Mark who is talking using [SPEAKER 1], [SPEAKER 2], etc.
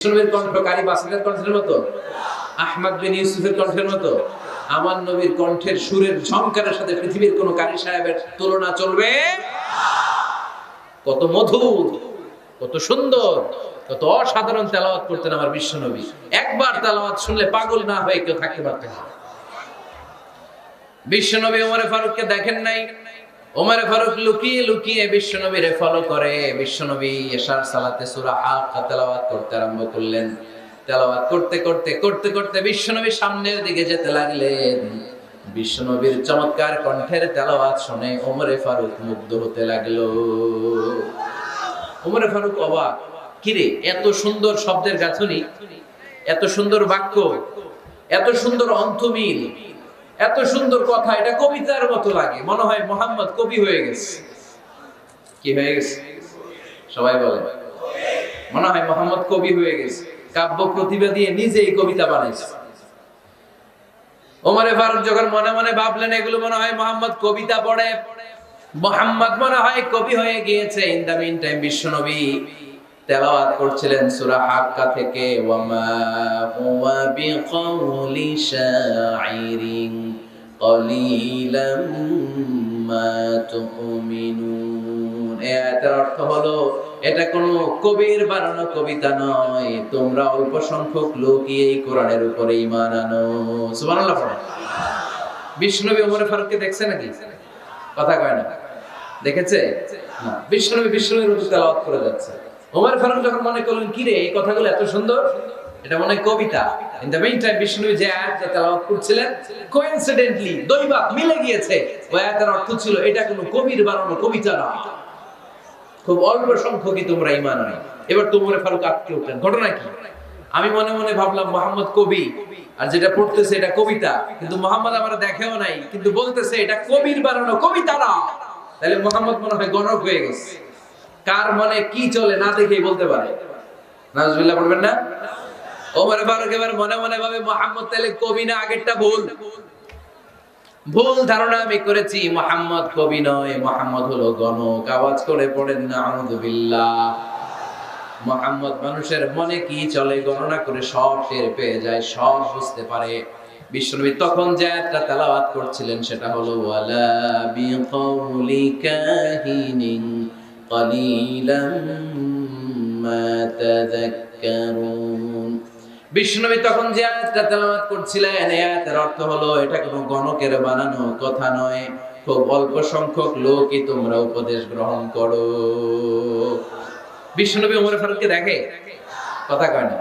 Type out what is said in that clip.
[SPEAKER 1] নবীর কণ্ঠ কারি বাসারের কণ্ঠের মতো, আহমদ বিন ইউসুফের কণ্ঠের মতো। আমার নবীর কণ্ঠের সুরের ঝংকারের সাথে পৃথিবীর কোন কারি সাহেবের তুলনা চলবে? কত মধুর, কত সুন্দর, কত অসাধারণ তেলাওয়াত করতেন আমার বিশ্ব নবী। একবার তেলাওয়াত শুনলে পাগল না হয়ে কেউ থাকতে পারতেন না। বিশ্ব নবী ওমর ফারুককে দেখেন নাই? ওমর ফারুক লুকিয়ে লুকিয়ে বিশ্ব নবীরে ফলো করে। বিশ্ব নবী এশার সালাতে সূরা হাক্কা তেলাওয়াত করতে আরম্ভ করলেন। তেলাওয়াত করতে করতে করতে করতে বিশ্ব নবী সামনের দিকে যেতে লাগলেন। বিশ্ব নবীর চমৎকার কণ্ঠের তেলাওয়াত শুনে ওমর ফারুক মুগ্ধ হতে লাগলো। ওমর ফারুক অবাক, কিরে এত সুন্দর শব্দের গাঁথনি, এত সুন্দর বাক্য, এত সুন্দর অন্তমিল, এত সুন্দর কথা, এটা কবিতার মতো লাগে। মনে হয় মুহাম্মদ কবি হয়ে গেছে। কি হয়ে গেছে? সবাই বলে মনে হয় মুহাম্মদ কবি হয়ে গেছে, কাব্য প্রতিভা দিয়ে নিজেই কবিতা বানাইছে। ওমর ফারুক যখন মনে মনে ভাবলেন এগুলো মনে হয় মুহাম্মদ কবিতা পড়ে, মুহাম্মদ মনে হয় কবি হয়ে গিয়েছে। ইন দা মিন টাইম বিশ্বনবী তেলাওয়াত করছিলেন সূরা হাক্কা থেকে, ওয়ামা হুয়া বিকাউলি শাইরিন ক্বালিলাম মা তুমিনুন। এর অর্থ হলো এটা কোনো কবির বানানো কবিতা নয়, তোমরা অল্প সংখ্যক লোকই এই কোরআনের উপরে ঈমান আনো। সুবহানাল্লাহ। বিশ্বনবী ওমর ফারুককে দেখছে নাকি? কথা কয় না, দেখেছে না? বিশ্বনবীর উপর তেলাওয়াত করে যাচ্ছে। ওমর ফারুক যখন মনে করলেন কিরে এই কথাগুলো এত সুন্দর, এটা মনে হয় কবিতা। ইন দ্য মিন টাইম বিশ্বনবী যে আয়াতটা তেলাওয়াত করছিলেন, কোইন্সিডেন্টলি দৈবাত মিলে গিয়েছে। ওই আয়াতের অর্থ ছিল এটা কোনো কবির বানানো কবিতা না, খুব অল্প সংখ্যকই তোমরা ঈমান আনো। এবার তো ওমর ফারুক আটকে উঠলেন, ঘটনা কি? আমি মনে মনে ভাবলাম মুহাম্মদ কবি, আর যেটা পড়তেছে এটা কবিতা, কিন্তু মুহাম্মদ আমার দেখেও নাই, কিন্তু বলতেছে এটা কবির বানানো কবিতা না। তাহলে মুহাম্মদ মনে হয় গণক হয়ে গেছে। কার মনে কি চলে না দেখেই বলতে পারে। নাউজুবিল্লাহ পড়বেন না? ওমর ফারুক এবার মনে মনে ভাবে মুহাম্মদ তাহলে কবি না, আগেরটা ভুল। ভুল ধারণা আমি করেছি, মুহাম্মদ কবি নয়, মুহাম্মদ হলো গণক। আওয়াজ করে পড়েন না আউযুবিল্লাহ। মুহাম্মদ মানুষের মনে কি চলে গণনা করে সব টের পেয়ে যায়, সব বুঝতে পারে। বিশ্বনবী তখন যে আয়াতটা তেলাওয়াত করছিলেন সেটা হলো ওয়ালা বিকাউলি কাহিনিন ক্বালিলাম মা তাযাক্কারুন। বিশ্বনবী তখন যে আয়াতটা তেলাওয়াত করছিলেন এই আয়াতের অর্থ হলো এটা কোনো গণকের বানানো কথা নয়, খুব অল্প সংখ্যক লোকই তোমরা উপদেশ গ্রহণ করো। বিশ্বনবী ওমর ফারুককে দেখে, কথা কয় না।